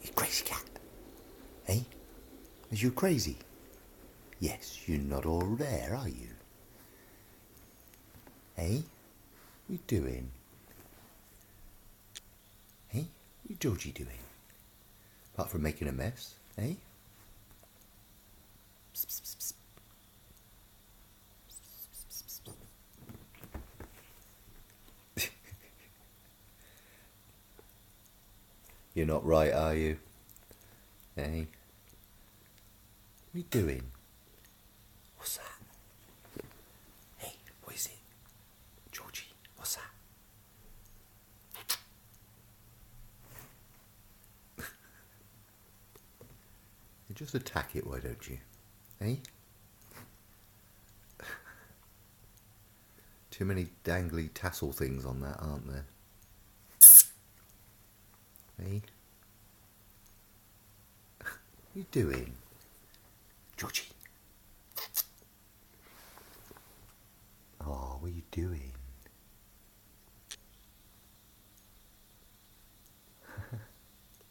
You crazy cat. Eh? Is you crazy? Yes, you're not all there, are you? Eh? What you doing? Eh? What you Georgie doing? Apart from making a mess, eh? Psst, psst, psst, psst. You're not right, are you? Eh? What are you doing? What's that? Hey, what is it? Georgie, what's that? You just attack it, why don't you? Eh? Too many dangly tassel things on that, aren't there? Eh? What are you doing? Georgie. Oh, what are you doing?